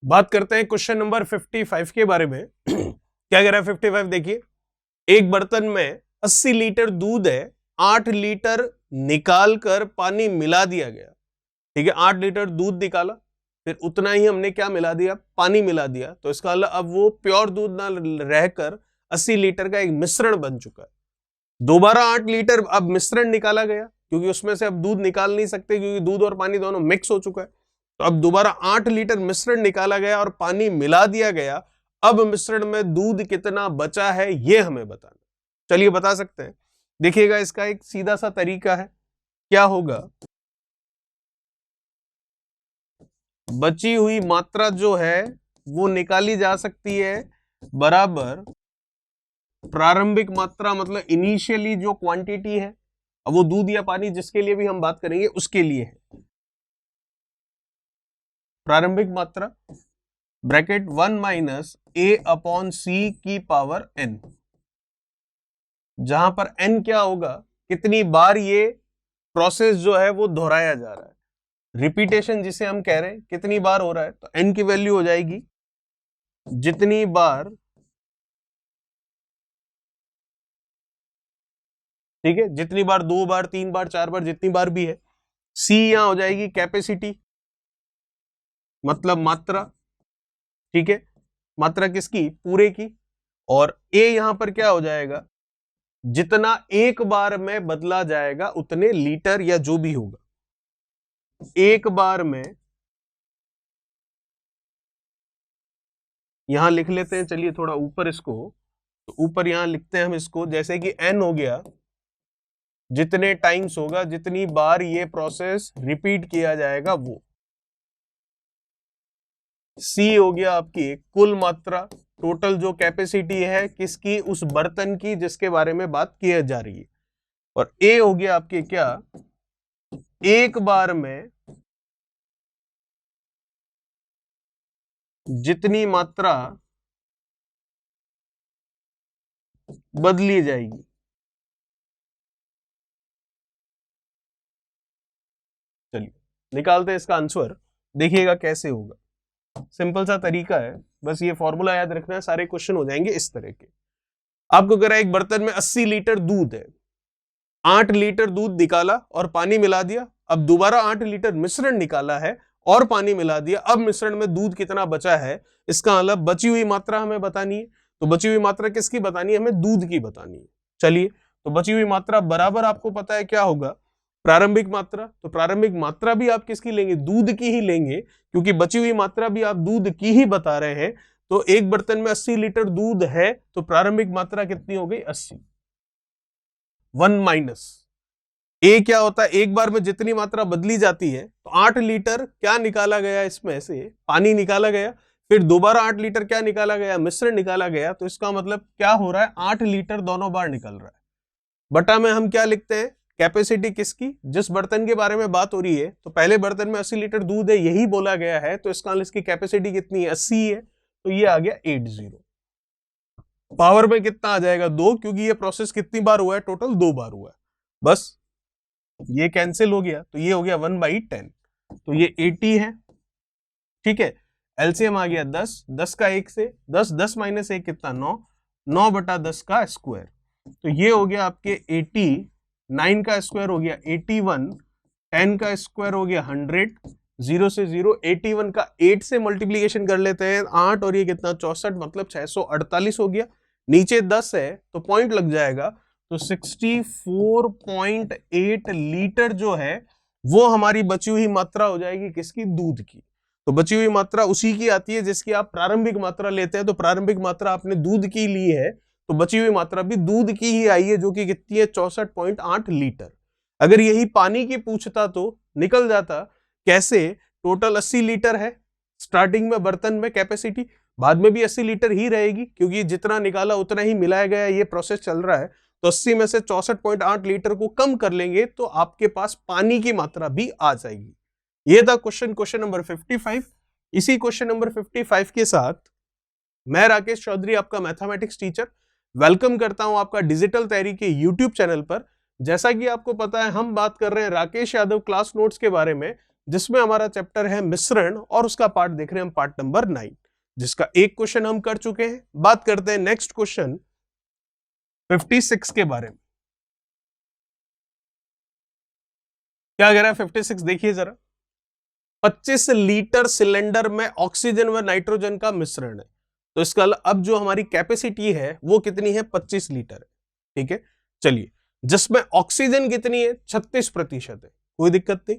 बात करते हैं क्वेश्चन नंबर 55 के बारे में। क्या कह रहा है 55? देखिए, एक बर्तन में 80 लीटर दूध है, 8 लीटर निकाल कर पानी मिला दिया गया। ठीक है, 8 लीटर दूध निकाला, फिर उतना ही हमने क्या मिला दिया, पानी मिला दिया। तो इसका मतलब अब वो प्योर दूध ना रहकर 80 लीटर का एक मिश्रण बन चुका है। दोबारा 8 लीटर अब मिश्रण निकाला गया, क्योंकि उसमें से अब दूध निकाल नहीं सकते, क्योंकि दूध और पानी दोनों मिक्स हो चुका है। तो अब दोबारा 8 लीटर मिश्रण निकाला गया और पानी मिला दिया गया। अब मिश्रण में दूध कितना बचा है ये हमें बताना। चलिए बता सकते हैं। देखिएगा, इसका एक सीधा सा तरीका है। क्या होगा, बची हुई मात्रा जो है वो निकाली जा सकती है बराबर प्रारंभिक मात्रा, मतलब इनिशियली जो क्वांटिटी है, अब वो दूध या पानी जिसके लिए भी हम बात करेंगे उसके लिए है। प्रारंभिक मात्रा ब्रैकेट 1 माइनस a अपॉन सी की पावर n, जहां पर n क्या होगा, कितनी बार ये प्रोसेस जो है वो दोहराया जा रहा है, रिपीटेशन जिसे हम कह रहे हैं, कितनी बार हो रहा है। तो n की वैल्यू हो जाएगी जितनी बार, ठीक है, जितनी बार, 2 बार, 3 बार, 4 बार, जितनी बार भी है। c यहां हो जाएगी कैपेसिटी, मतलब मात्रा, ठीक है, मात्रा किसकी, पूरे की। और a यहां पर क्या हो जाएगा, जितना एक बार में बदला जाएगा उतने लीटर या जो भी होगा एक बार में। यहां लिख लेते हैं, चलिए थोड़ा ऊपर इसको, तो ऊपर यहां लिखते हैं हम इसको, जैसे कि n हो गया, जितने टाइम्स होगा, जितनी बार ये प्रोसेस रिपीट किया जाएगा वो। c हो गया आपकी कुल मात्रा, टोटल जो कैपेसिटी है किसकी, उस बर्तन की जिसके बारे में बात की जा रही है। और a हो गया आपके क्या, एक बार में जितनी मात्रा बदली जाएगी। चलिए निकालते हैं इसका आंसर, देखिएगा कैसे होगा। सिंपल सा तरीका है, बस ये फॉर्मूला याद रखना है, सारे क्वेश्चन हो जाएंगे इस तरह के। आपको कह रहा है एक बर्तन में 80 लीटर दूध है, 8 लीटर दूध निकाला और पानी मिला दिया। अब दोबारा 8 लीटर मिश्रण निकाला है और पानी मिला दिया। अब मिश्रण में दूध कितना बचा है, इसका मतलब बची हुई मात्रा हमें बतानी है। तो बची हुई मात्रा किसकी बतानी है, हमें दूध की बतानी है। चलिए, तो बची हुई मात्रा बराबर आपको पता है क्या होगा, प्रारंभिक मात्रा। तो प्रारंभिक मात्रा भी आप किसकी लेंगे, दूध की ही लेंगे, क्योंकि बची हुई मात्रा भी आप दूध की ही बता रहे हैं। तो एक बर्तन में 80 लीटर दूध है, तो प्रारंभिक मात्रा कितनी हो गई, 80। 1 माइनस ए क्या होता है, एक बार में जितनी मात्रा बदली जाती है। तो 8 लीटर क्या निकाला गया, इसमें से पानी निकाला गया, फिर दोबारा 8 लीटर क्या निकाला गया, मिश्रण निकाला गया। तो इसका मतलब क्या हो रहा है, 8 लीटर दोनों बार निकल रहा है। बटा में हम क्या लिखते हैं, कैपेसिटी किसकी, जिस बर्तन के बारे में बात हो रही है। तो पहले बर्तन में 80 लीटर दूध है, यही बोला गया है, तो इसका इसकी कैपेसिटी कितनी है, 80 है। तो ये आ गया 80। पावर में कितना आ जाएगा, 2, क्योंकि ये प्रोसेस कितनी बार हुआ है, टोटल 2 बार हुआ है। बस ये कैंसिल हो गया, तो ये हो गया 1/10। तो ये 80 है, ठीक है। एलसीएम आ गया 10, 10 का 1 से 10, 10 माइनस 1 कितना, 9, 9 बटा 10 का स्क्वायर। तो ये हो गया आपके 80, 9 का स्क्वायर हो गया 81, 10 का स्क्वायर हो गया 100, 0 से 0, 81 का 8 से मल्टीप्लीकेशन कर लेते हैं, 8 और ये कितना 64, मतलब 648 हो गया। नीचे 10 है तो पॉइंट लग जाएगा, तो 64.8 लीटर जो है वो हमारी बची हुई मात्रा हो जाएगी किसकी, दूध की। तो बची हुई मात्रा उसी की आती है जिसकी आप प्रारंभिक मात्रा लेते हैं। तो प्रारंभिक मात्रा आपने दूध की ली है, तो बची हुई मात्रा भी दूध की ही आई है, जो कि कितनी है, 64.8 लीटर। अगर यही पानी की पूछता तो निकल जाता। कैसे, टोटल 80 लीटर है स्टार्टिंग में बर्तन में कैपेसिटी, बाद में भी 80 लीटर ही रहेगी, क्योंकि जितना निकाला उतना ही मिलाया गया, ये प्रोसेस चल रहा है। तो 80 में से 64.8 लीटर को कम कर लेंगे तो आपके पास पानी की मात्रा भी आ जाएगी। ये था क्वेश्चन नंबर 55। इसी क्वेश्चन नंबर 55 के साथ मैं राकेश चौधरी, आपका मैथमेटिक्स टीचर, वेलकम करता हूं आपका डिजिटल तैयारी के यूट्यूब चैनल पर। जैसा कि आपको पता है, हम बात कर रहे हैं राकेश यादव क्लास नोट्स के बारे में, जिसमें हमारा चैप्टर है मिश्रण और उसका पार्ट देख रहे हैं हम, पार्ट नंबर 9, जिसका एक क्वेश्चन हम कर चुके हैं। बात करते हैं नेक्स्ट क्वेश्चन 56 के बारे में। क्या कह रहा है 56, देखिए जरा। 25 लीटर सिलेंडर में ऑक्सीजन व नाइट्रोजन का मिश्रण है, तो इसका अब जो हमारी कैपेसिटी है वो कितनी है, 25 लीटर है। ठीक है, चलिए, जिसमें ऑक्सीजन कितनी है, 36% है, कोई दिक्कत नहीं।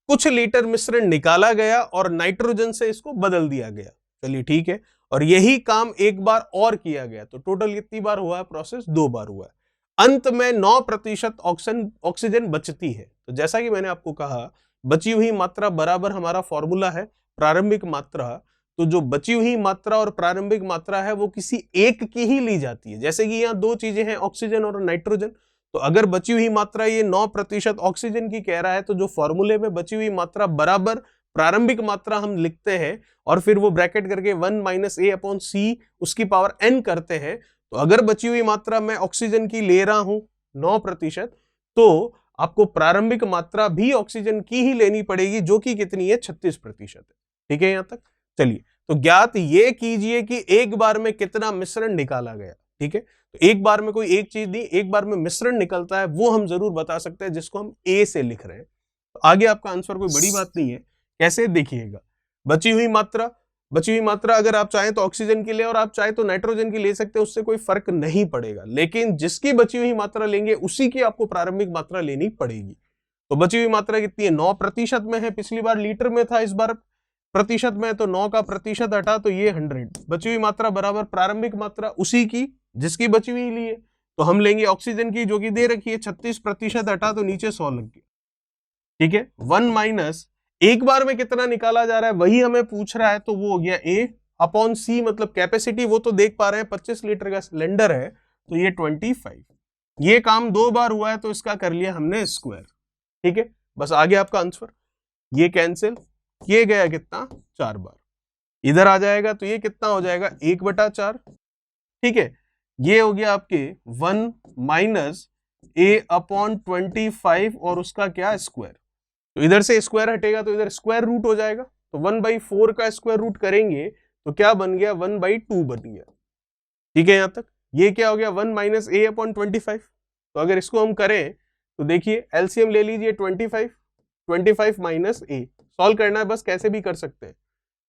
कुछ लीटर मिश्रण निकाला गया और नाइट्रोजन से इसको बदल दिया गया, चलिए ठीक है, और यही काम एक बार और किया गया, तो टोटल कितनी बार हुआ है प्रोसेस, 2 बार हुआ है। अंत में 9% ऑक्सीजन बचती है। तो जैसा कि मैंने आपको कहा, बची हुई मात्रा बराबर हमारा फॉर्मूला है प्रारंभिक मात्रा, तो जो बची हुई मात्रा और प्रारंभिक मात्रा है वो किसी एक की ही ली जाती है। जैसे कि यहाँ 2 चीजें हैं, ऑक्सीजन और नाइट्रोजन, तो अगर बची हुई मात्रा ये 9% ऑक्सीजन की कह रहा है, तो जो फॉर्मूले में बची हुई मात्रा बराबर प्रारंभिक मात्रा हम लिखते हैं और फिर वो ब्रैकेट करके 1 - a/c उसकी पावर n करते हैं। तो अगर बची हुई मात्रा मैं ऑक्सीजन की ले रहा हूं 9%, तो आपको प्रारंभिक मात्रा भी ऑक्सीजन की ही लेनी पड़ेगी, जो कि कितनी है, 36% है। ठीक है यहां तक, चलिए, तो ज्ञात ये कीजिए कि एक बार में कितना मिश्रण निकाला गया। ठीक है, तो एक बार में कोई एक चीज नहीं, एक बार में मिश्रण निकलता है, वो हम जरूर बता सकते हैं, जिसको हम ए से लिख रहे हैं। तो आगे आपका आंसर कोई बड़ी बात नहीं है, कैसे देखिएगा। बची हुई मात्रा अगर आप चाहें तो ऑक्सीजन की ले और आप चाहे तो नाइट्रोजन की ले सकते हैं, उससे कोई फर्क नहीं पड़ेगा, लेकिन जिसकी बची हुई मात्रा लेंगे उसी की आपको प्रारंभिक मात्रा लेनी पड़ेगी। तो बची हुई मात्रा कितनी है, 9% में है, पिछली बार लीटर में था, इस बार प्रतिशत में, तो 9 का प्रतिशत हटा तो ये 100। बची हुई मात्रा बराबर प्रारंभिक मात्रा उसी की जिसकी बची हुई ली है, तो हम लेंगे ऑक्सीजन की जो कि दे रखी है, 36% हटा तो नीचे 100 लग गया। ठीक है, 1 - एक बार में कितना निकाला जा रहा है वही हमें पूछ रहा है, तो वो हो गया A/C, मतलब कैपेसिटी वो तो देख पा रहे हैं, 25 लीटर का सिलेंडर है, तो ये 25। ये काम 2 बार हुआ है, तो इसका कर लिया हमने स्क्वायर। ठीक है, बस आगे आपका आंसर, ये कैंसिल, ये गया कितना, 4 बार, इधर आ जाएगा, तो ये कितना हो जाएगा, 1/4। ठीक है, ये हो गया आपके 1 - A/25 और उसका क्या, स्क्वायर। तो इधर से स्क्वायर हटेगा तो इधर स्क्वायर रूट हो जाएगा, तो 1/4 का स्क्वायर रूट करेंगे तो क्या बन गया, 1/2 बन गया। ठीक है यहां तक, ये क्या हो गया, 1 - A/25। तो अगर इसको हम करें तो देखिए, एलसीएम ले लीजिए, 25 माइनस ए, सॉल्व करना है बस, कैसे भी कर सकते हैं।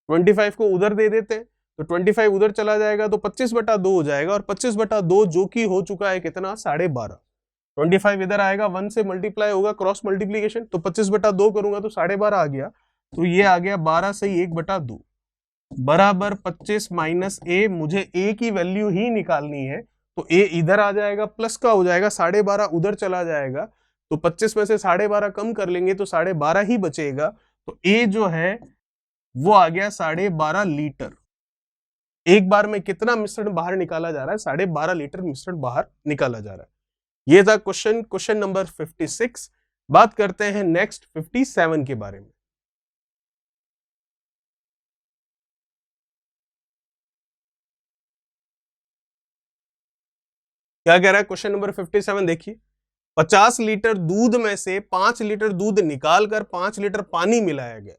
25 को उधर दे देते हैं, तो 25 उधर चला जाएगा तो 25/2 हो जाएगा, और 25/2 जो कि हो चुका है कितना, 12.5। 25 इधर आएगा, 1 से मल्टीप्लाई होगा, क्रॉस मल्टीप्लीकेशन, तो 25/2 करूंगा तो 12.5 आ गया, तो ये आ गया 12 सही 1/2 बराबर 25 माइनस ए। मुझे ए की वैल्यू ही निकालनी है, तो ए इधर आ जाएगा, प्लस का हो जाएगा, 12.5 उधर चला जाएगा, तो 25 में से 12.5 कम कर लेंगे तो 12.5 ही बचेगा, तो ए जो है वो आ गया 12.5 लीटर। एक बार में कितना मिश्रण बाहर निकाला जा रहा है, 12.5 लीटर मिश्रण बाहर निकाला जा रहा है। ये था क्वेश्चन नंबर 56। बात करते हैं नेक्स्ट 57 के बारे में। क्या कह रहा है क्वेश्चन नंबर 57, देखिए, 50 लीटर दूध में से 5 लीटर दूध निकालकर 5 लीटर पानी मिलाया गया।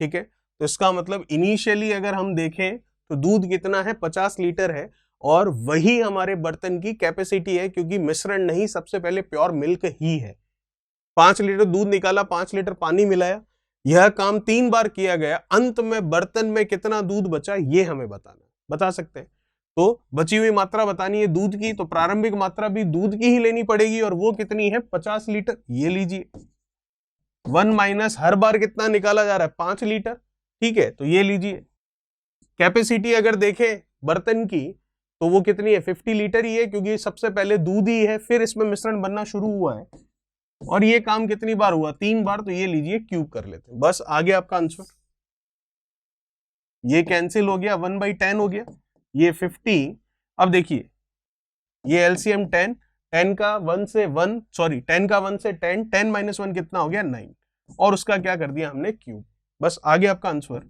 ठीक है, तो इसका मतलब इनिशियली अगर हम देखें तो दूध कितना है, 50 लीटर है, और वही हमारे बर्तन की कैपेसिटी है, क्योंकि मिश्रण नहीं, सबसे पहले प्योर मिल्क ही है। 5 लीटर दूध निकाला, 5 लीटर पानी मिलाया, यह काम 3 बार किया गया, अंत में बर्तन में कितना दूध बचा ये हमें बताना, बता सकते हैं। तो बची हुई मात्रा बतानी है दूध की, तो प्रारंभिक मात्रा भी दूध की ही लेनी पड़ेगी, और वो कितनी है, 50 लीटर। ये लीजिए, 1 - हर बार कितना निकाला जा रहा है, 5 लीटर। ठीक है, तो ये लीजिए, कैपेसिटी अगर देखें बर्तन की तो वो कितनी है, 50 लीटर ही है, क्योंकि सबसे पहले दूध ही है, फिर इसमें मिश्रण बनना शुरू हुआ है, और ये काम कितनी बार हुआ, 3 बार, तो ये लीजिए क्यूब कर लेते हैं। बस आगे आपका आंसर, ये कैंसिल हो गया, 1/10 हो गया, ये 50। अब देखिए, ये एलसीएम 10, 10 का 1 से 1, सॉरी 10 का 1 से 10, 10 - 1 कितना हो गया, 9, और उसका क्या कर दिया हमने, क्यूब। बस आगे आपका आंसर,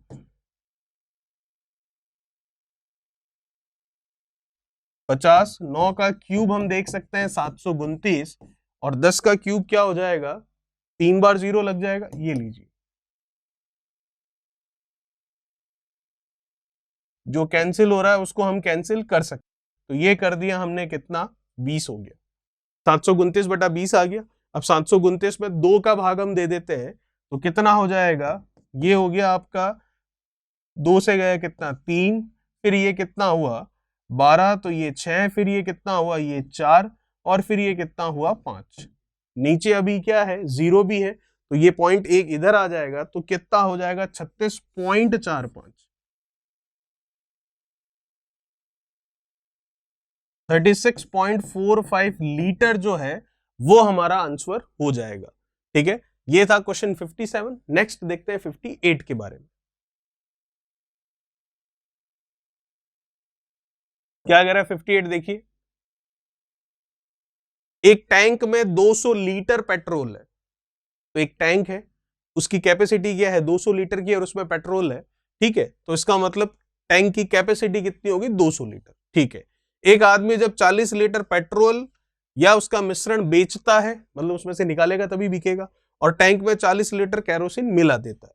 50, 9 का क्यूब हम देख सकते हैं 729, और 10 का क्यूब क्या हो जाएगा, 3 बार 0 लग जाएगा, ये लीजिए, जो कैंसिल हो रहा है उसको हम कैंसिल कर सकते। तो ये कर दिया हमने, कितना 20 हो गया, 729/20 आ गया। अब 729 में 2 का भाग हम दे देते हैं तो कितना हो जाएगा, ये हो गया आपका 2 से गया कितना 3, फिर ये कितना हुआ 12, तो ये 6, फिर ये कितना हुआ ये 4, और फिर ये कितना हुआ 5। नीचे अभी क्या है 0 भी है, तो ये पॉइंट 1 इधर आ जाएगा, तो कितना हो जाएगा 36.45, 36.45 लीटर जो है वो हमारा आंसर हो जाएगा। ठीक है, ये था क्वेश्चन 57। नेक्स्ट देखते हैं 58 के बारे में। क्या कह रहा है 58, देखिए एक टैंक में 200 लीटर पेट्रोल है। तो एक टैंक है, उसकी कैपेसिटी क्या है 200 लीटर की, और उसमें पेट्रोल है। ठीक है, तो इसका मतलब टैंक की कैपेसिटी कितनी होगी 200 लीटर। ठीक है, एक आदमी जब 40 लीटर पेट्रोल या उसका मिश्रण बेचता है, मतलब उसमें से निकालेगा तभी बिकेगा, और टैंक में 40 लीटर केरोसिन मिला देता है,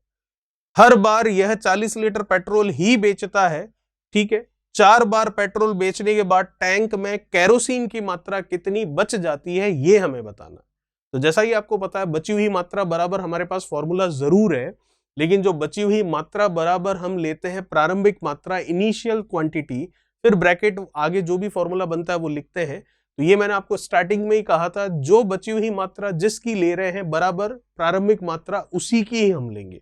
हर बार यह 40 लीटर पेट्रोल ही बेचता है। ठीक है, 4 बार पेट्रोल बेचने के बाद टैंक में केरोसिन की मात्रा कितनी बच जाती है, यह हमें बताना। तो जैसा ही आपको पता है, बची हुई मात्रा बराबर हमारे पास फॉर्मूला जरूर है, लेकिन जो बची हुई मात्रा बराबर हम लेते हैं प्रारंभिक मात्रा, इनिशियल क्वांटिटी, फिर ब्रैकेट आगे जो भी फॉर्मूला बनता है वो लिखते हैं। तो ये मैंने आपको स्टार्टिंग में ही कहा था, जो बची हुई मात्रा जिसकी ले रहे हैं बराबर प्रारंभिक मात्रा उसी की ही हम लेंगे।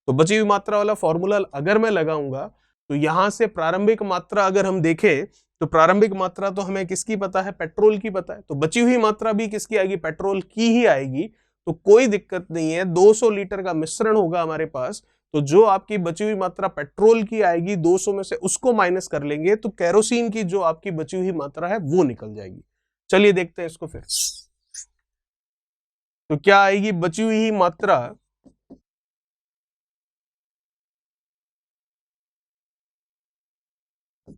तो बची हुई मात्रा वाला फॉर्मूला अगर मैं लगाऊंगा, तो यहां से प्रारंभिक मात्रा अगर हम देखें, तो प्रारंभिक मात्रा तो हमें किसकी पता है, पेट्रोल की पता है, तो बची हुई मात्रा भी किसकी आएगी, पेट्रोल की ही आएगी। तो कोई दिक्कत नहीं है, 200 लीटर का मिश्रण होगा हमारे पास, तो जो आपकी बची हुई मात्रा पेट्रोल की आएगी 200 में से उसको माइनस कर लेंगे, तो केरोसिन की जो आपकी बची हुई मात्रा है वो निकल जाएगी। चलिए देखते हैं इसको फिर। तो क्या आएगी बची हुई मात्रा,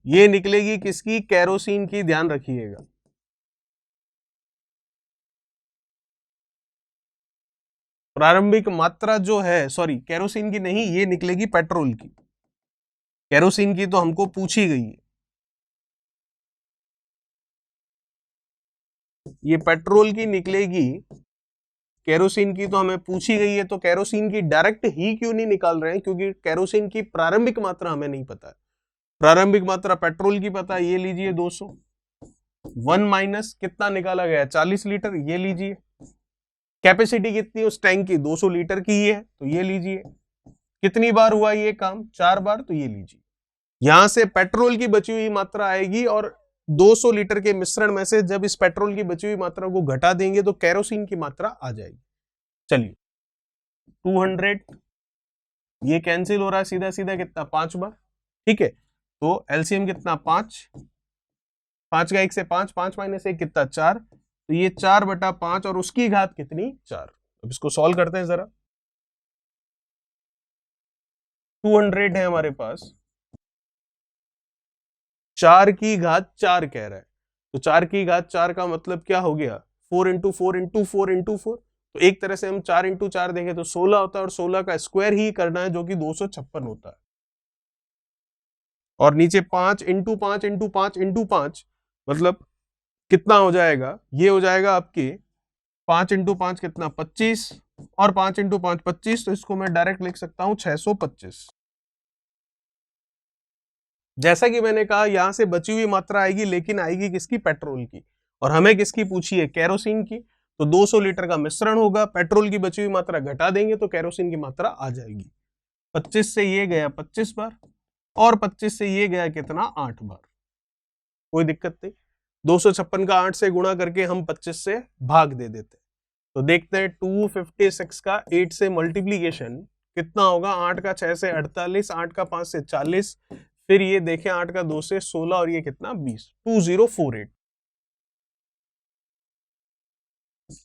ये निकलेगी किसकी, केरोसिन की, ध्यान रखिएगा। प्रारंभिक मात्रा जो है, सॉरी केरोसिन की नहीं, ये निकलेगी पेट्रोल की। केरोसिन की तो हमको पूछी गई है, ये पेट्रोल की निकलेगी। केरोसिन की तो हमें पूछी गई है, तो केरोसिन की डायरेक्ट ही क्यों नहीं निकाल रहे हैं, क्योंकि केरोसिन की प्रारंभिक मात्रा हमें नहीं पता है। प्रारंभिक मात्रा पेट्रोल की पता है, ये लीजिए 200, 1 माइनस कितना निकाला गया 40 लीटर, ये लीजिए। कैपेसिटी कितनी है उस टैंक की, 200 लीटर की ही है, तो ये लीजिए। कितनी बार हुआ ये काम, 4 बार, तो ये लीजिए। यहां से पेट्रोल की बची हुई मात्रा आएगी, और 200 लीटर के मिश्रण में से जब इस पेट्रोल की बची हुई मात्रा को घटा देंगे तो केरोसिन की मात्रा आ जाएगी। चलिए 200, ये कैंसिल हो रहा है सीधा सीधा कितना 5 बार। ठीक है, तो एलसीएम कितना 5, 5 का 1 से 5, 5 माइनस 1 कितना 4, तो ये 4/5, और उसकी घात कितनी 4। अब इसको सॉल्व करते हैं जरा। 200 है हमारे पास, 4 की घात 4 कह रहा है, तो 4 की घात 4 का मतलब क्या हो गया, 4 इंटू 4 इंटू 4 इंटू 4। तो एक तरह से हम 4 इंटू 4 देखें तो 16 होता है, और 16 का स्क्वायर ही करना है जो कि 256 होता है। और नीचे 5 इंटू 5 इंटू 5 इंटू 5, मतलब कितना हो जाएगा, ये हो जाएगा आपके 5 इंटू 5 कितना 25, और 5 इंटू 5 25, तो इसको मैं डायरेक्ट लिख सकता हूं 625। जैसा कि मैंने कहा, यहां से बची हुई मात्रा आएगी, लेकिन आएगी किसकी, पेट्रोल की, और हमें किसकी पूछी है, केरोसिन की। तो 200 लीटर का मिश्रण होगा, पेट्रोल की बची हुई मात्रा घटा देंगे तो केरोसिन की मात्रा आ जाएगी। 25 से ये गया 25 बार, और 25 से ये गया कितना 8 बार। कोई दिक्कत नहीं, 256 का 8 से गुणा करके हम 25 से भाग दे देते। तो देखते हैं 256 का 8 से मल्टीप्लीकेशन कितना होगा, 8 का 6 से 48, 8 का 5 से 40, फिर ये देखें 8 का 2 से 16, और ये कितना 20, 2048।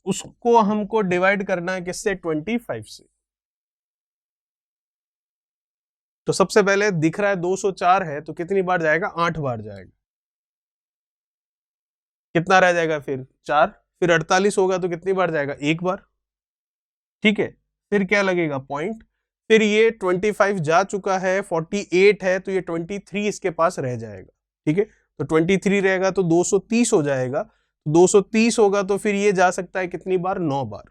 उसको हमको डिवाइड करना है किससे, 25 से। तो सबसे पहले दिख रहा है 204 है, तो कितनी बार जाएगा, 8 बार जाएगा। कितना रह जाएगा फिर 4, फिर 48 होगा तो कितनी बार जाएगा, 1 बार। ठीक है, फिर क्या लगेगा पॉइंट, फिर ये 25 जा चुका है, 48 है, तो ये 23 इसके पास रह जाएगा। ठीक है, तो 23 रहेगा तो 230 हो जाएगा। 230 होगा तो फिर ये जा सकता है कितनी बार? 9 बार,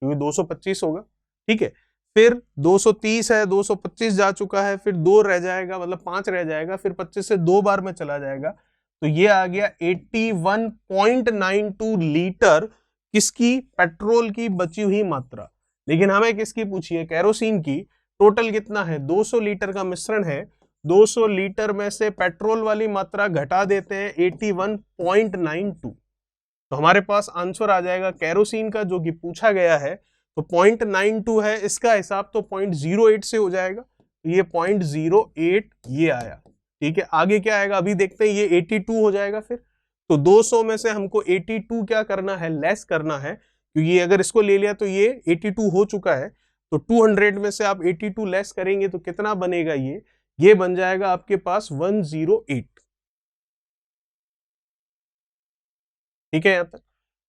क्योंकि 225 होगा। ठीक है, फिर 230 है, 225 जा चुका है, फिर 2 रह जाएगा, मतलब 5 रह जाएगा, फिर 25 से 2 बार में चला जाएगा, तो ये आ गया 81.92 लीटर किसकी? पेट्रोल की बची हुई मात्रा। लेकिन हमें किसकी पूछी है? केरोसिन की। टोटल कितना है? 200 लीटर का मिश्रण है। 200 लीटर में से पेट्रोल वाली मात्रा घटा देते हैं 81.92, तो हमारे पास आंसर आ जाएगा केरोसिन का, जो कि पूछा गया है, तो 0.92 है, इसका हिसाब तो 0.08 से हो जाएगा, ये 0.08 ये आया। ठीक है, आगे क्या आएगा अभी देखते हैं। ये 82 हो जाएगा फिर, तो 200 में से हमको 82 क्या करना है? लेस करना है, क्योंकि अगर इसको ले लिया तो ये 82 हो चुका है, तो 200 में से आप 82 लेस करेंगे तो कितना बनेगा? ये बन जाएगा आपके पास 108। ठीक है, यहां तक।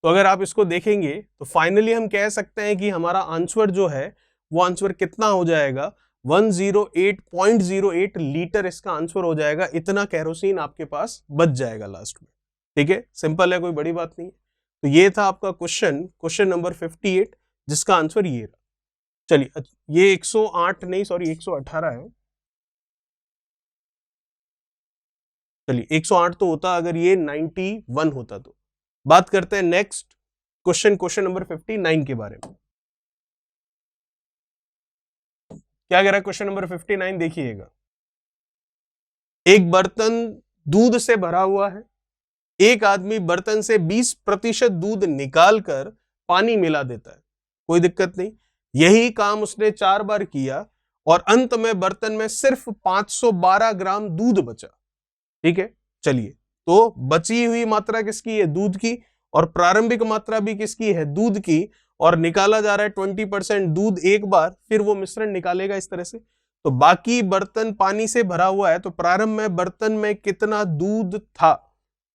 तो अगर आप इसको देखेंगे तो फाइनली हम कह सकते हैं कि हमारा आंसर जो है वो आंसर कितना हो जाएगा? 108.08 लीटर इसका आंसर हो जाएगा। इतना केरोसिन आपके पास बच जाएगा लास्ट में। ठीक है, सिंपल है, कोई बड़ी बात नहीं है। तो ये था आपका क्वेश्चन नंबर 58, जिसका आंसर ये रहा। चलिए, ये 108 नहीं, सॉरी 118 है। चलिए, 108 तो होता अगर ये 91 होता तो। बात करते हैं नेक्स्ट क्वेश्चन नंबर 59 के बारे में। क्या कह रहा है क्वेश्चन नंबर 59? देखिएगा, एक बर्तन दूध से भरा हुआ है। एक आदमी बर्तन से 20% दूध निकालकर पानी मिला देता है, कोई दिक्कत नहीं। यही काम उसने 4 बार किया और अंत में बर्तन में सिर्फ 512 ग्राम दूध बचा। ठीक है, चलिए, तो बची हुई मात्रा किसकी है? दूध की। और प्रारंभिक मात्रा भी किसकी है? दूध की। और निकाला जा रहा है 20% दूध एक बार, फिर वो मिश्रण निकालेगा इस तरह से। तो बाकी बर्तन पानी से भरा हुआ है, तो प्रारंभ में बर्तन में कितना दूध था,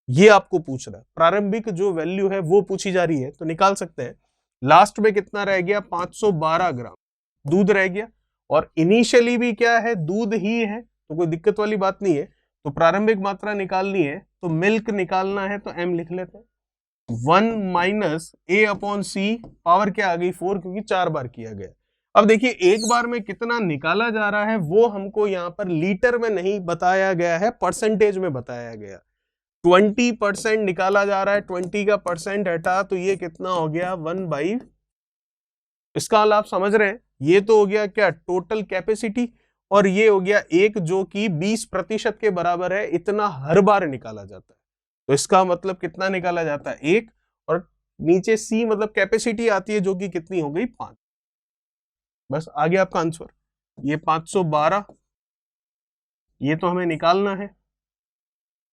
ये आपको पूछ रहा है। प्रारंभिक जो वैल्यू है वो पूछी जा रही है, तो निकाल सकते हैं। लास्ट में कितना रह गया? 512 ग्राम दूध रह गया, और इनिशियली भी क्या है? दूध ही है, तो कोई दिक्कत वाली बात नहीं है। तो प्रारंभिक मात्रा निकालनी है तो मिल्क निकालना है, तो m लिख लेते हैं। 1 minus a upon C, power क्या आ गई? 4, क्योंकि 4 बार किया गया। अब देखिए, एक बार में कितना निकाला जा रहा है वो हमको यहाँ पर लीटर में नहीं बताया गया है, परसेंटेज में बताया गया। 20% निकाला जा रहा है, 20 का परसेंट हटा तो ये कितना हो गया? 1/। इसका हाल आप समझ रहे हैं? ये तो हो गया क्या? टोटल कैपेसिटी, और ये हो गया एक जो कि 20% के बराबर है। इतना हर बार निकाला जाता है, तो इसका मतलब कितना निकाला जाता है? 1। और नीचे सी मतलब कैपेसिटी आती है, जो कि कितनी हो गई? 5। बस आ गया आपका आंसर। ये 512, ये तो हमें निकालना है।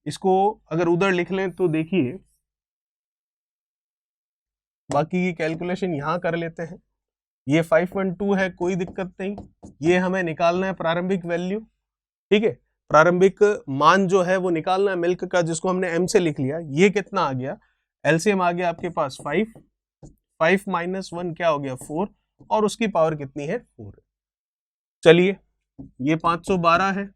इसको अगर उधर लिख लें तो देखिए, बाकी की कैलकुलेशन यहां कर लेते हैं। ये 512 है, कोई दिक्कत नहीं। ये हमें निकालना है प्रारंभिक वैल्यू। ठीक है, प्रारंभिक मान जो है वो निकालना है मिल्क का, जिसको हमने m से लिख लिया। ये कितना आ गया? एलसीएम आ गया आपके पास 5। 5 माइनस 1 क्या हो गया? 4, और उसकी पावर कितनी है? 4। चलिए, ये 512 है,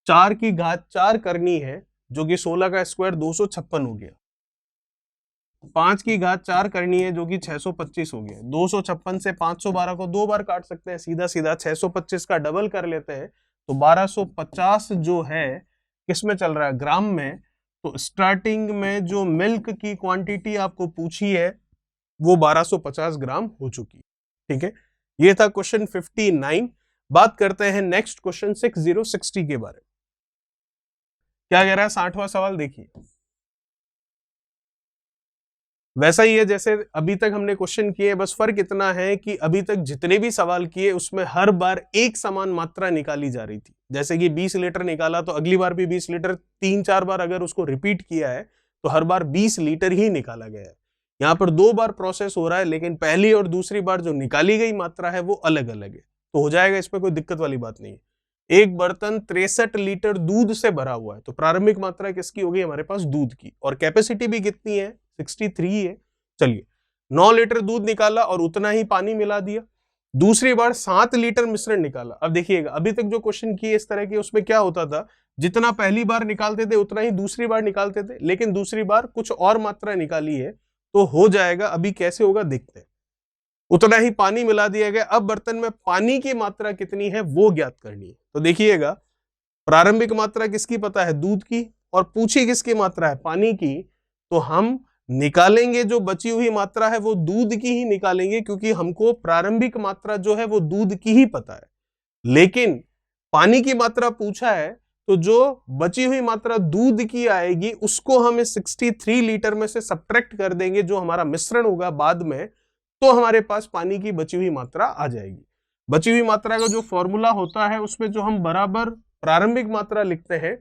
4 की घात 4 करनी है, जो कि 16 का स्क्वायर 256 हो गया। 5 की घात 4 करनी है, जो कि 625 हो गया। 256 से 512 को 2 बार काट सकते हैं, सीधा सीधा 625 का डबल कर लेते हैं, तो 1250 जो है किस में चल रहा है? ग्राम में। तो स्टार्टिंग में जो मिल्क की क्वांटिटी आपको पूछी है वो 1250 ग्राम हो चुकी है। ठीक है, ये था क्वेश्चन 59। बात करते हैं नेक्स्ट क्वेश्चन 6060 के बारे में। क्या कह रहा है 60वां सवाल? देखिए, वैसा ही है जैसे अभी तक हमने क्वेश्चन किए, बस फर्क इतना है कि अभी तक जितने भी सवाल किए उसमें हर बार एक समान मात्रा निकाली जा रही थी। जैसे कि 20 लीटर निकाला तो अगली बार भी 20 लीटर, 3-4 बार अगर उसको रिपीट किया है तो हर बार 20 लीटर ही निकाला गया है। यहाँ पर 2 बार प्रोसेस हो रहा है, लेकिन पहली और दूसरी बार जो निकाली गई मात्रा है वो अलग अलग है, तो हो जाएगा, इसमें कोई दिक्कत वाली बात नहीं है। एक बर्तन 63 लीटर दूध से भरा हुआ है, तो प्रारंभिक मात्रा किसकी होगी? हमारे पास दूध की, और कैपेसिटी भी कितनी है? 63 है। चलिए, 9 लीटर दूध निकाला और उतना ही पानी मिला दिया। दूसरी बार 7 लीटर मिश्रण निकाला। अब देखिएगा अभी तक जो क्वेश्चन किए इस तरह के, उसमें क्या होता था, जितना पहली बार निकालते थे उतना ही दूसरी बार निकालते थे, लेकिन दूसरी बार कुछ और मात्रा निकाली है तो हो जाएगा। अभी कैसे होगा देखते हैं। उतना ही पानी मिला दिया गया। अब बर्तन में पानी की मात्रा कितनी है वो ज्ञात करनी है। तो देखिएगा प्रारंभिक मात्रा किसकी पता है, दूध की, और पूछी किसकी मात्रा है, पानी की। तो हम निकालेंगे जो बची हुई मात्रा है वो दूध की ही निकालेंगे, क्योंकि हमको प्रारंभिक मात्रा जो है वो दूध की ही पता है। लेकिन पानी की मात्रा पूछा है तो जो बची हुई मात्रा दूध की आएगी उसको हमें 63 लीटर में से सब्ट्रैक्ट कर देंगे, जो हमारा मिश्रण होगा बाद में, तो हमारे पास पानी की बची हुई मात्रा आ जाएगी। बची हुई मात्रा का जो फॉर्मूला होता है उसमें जो हम बराबर प्रारंभिक मात्रा लिखते हैं,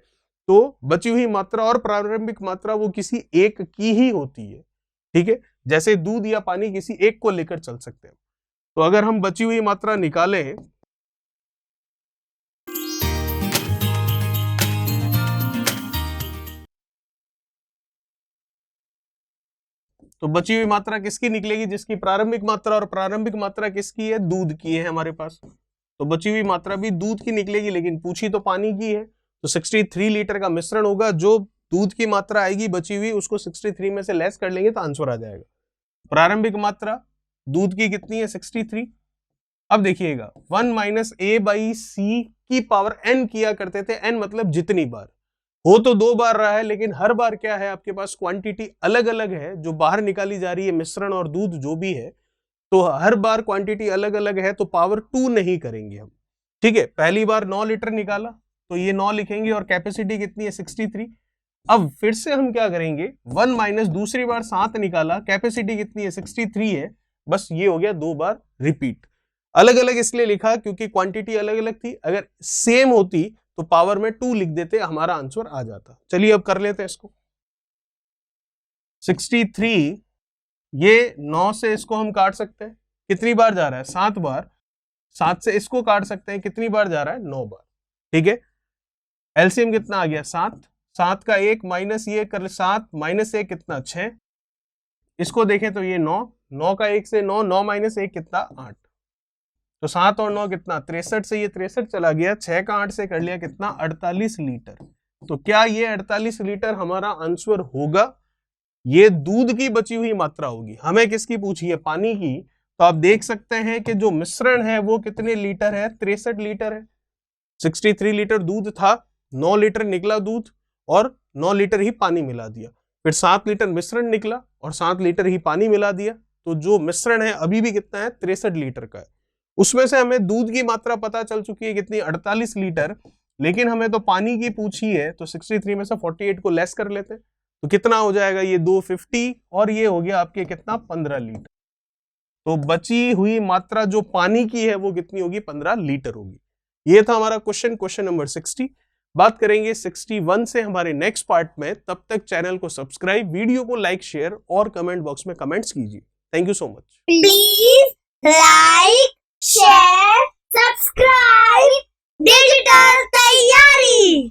तो बची हुई मात्रा और प्रारंभिक मात्रा वो किसी एक की ही होती है। ठीक है, जैसे दूध या पानी किसी एक को लेकर चल सकते हैं। तो अगर हम बची हुई मात्रा निकालें तो बची हुई मात्रा किसकी निकलेगी, जिसकी प्रारंभिक मात्रा और प्रारंभिक मात्रा किसकी है, दूध की है हमारे पास। तो बची हुई मात्रा भी दूध की निकलेगी, लेकिन पूछी तो पानी की है। तो 63 लीटर का मिश्रण होगा। जो दूध की मात्रा आएगी बची हुई उसको 63 में से लेस कर लेंगे तो आंसर आ जाएगा। प्रारंभिक मात्रा दूध की कितनी है, 63। अब देखिएगा 1 माइनस ए बाई सी की पावर n किया करते थे। n मतलब जितनी बार हो, तो 2 बार रहा है, लेकिन हर बार क्या है आपके पास क्वांटिटी अलग अलग है जो बाहर निकाली जा रही है, मिश्रण और दूध जो भी है। तो हर बार क्वांटिटी अलग अलग है तो पावर 2 नहीं करेंगे हम। ठीक है, पहली बार 9 लीटर निकाला तो ये 9 लिखेंगे और कैपेसिटी कितनी है 63। अब फिर से हम क्या करेंगे, 1 माइनस दूसरी बार 7 निकाला, कैपेसिटी कितनी है 63 है। बस ये हो गया 2 बार रिपीट। अलग अलग इसलिए लिखा क्योंकि क्वांटिटी अलग अलग थी। अगर सेम होती तो पावर में 2 लिख देते, हमारा आंसर आ जाता। चलिए अब कर लेते हैं इसको। 63, ये 9 से इसको हम काट सकते हैं, कितनी बार जा रहा है 7 बार। 7 से इसको काट सकते हैं, कितनी बार जा रहा है 9 बार। ठीक है, एलसीएम कितना आ गया 7। 7 का 1 माइनस ये कर 7 माइनस 1 कितना 6। इसको देखें तो ये 9, 9 का 1 से 9, 9 माइनस 1 कितना 8। तो 7 और 9 कितना 63 से ये 63 चला गया। 6 का 8 से कर लिया कितना 48 लीटर। तो क्या ये 48 लीटर हमारा आंसर होगा? ये दूध की बची हुई मात्रा होगी। हमें किसकी पूछी है, पानी की। तो आप देख सकते हैं कि जो मिश्रण है वो कितने लीटर है, 63 लीटर है। 63 लीटर दूध था, 9 लीटर निकला दूध और 9 लीटर ही पानी मिला दिया। फिर 7 लीटर मिश्रण निकला और 7 लीटर ही पानी मिला दिया। तो जो मिश्रण है अभी भी कितना है 63 लीटर का है। उसमें से हमें दूध की मात्रा पता चल चुकी है कितनी 48 लीटर, लेकिन हमें तो पानी की पूछी है। तो 63 में से 48 को लेस कर लेते हैं तो कितना हो जाएगा, ये 250 और ये हो गया आपके कितना 15 लीटर। तो बची हुई मात्रा जो पानी की है वो कितनी होगी, 15 लीटर होगी। ये था हमारा क्वेश्चन नंबर 60। बात करेंगे 61 से हमारे नेक्स्ट पार्ट में। तब तक चैनल को सब्सक्राइब, वीडियो को लाइक, शेयर और कमेंट बॉक्स में कमेंट्स कीजिए। Thank you so much. Please like, share, subscribe digital तैयारी।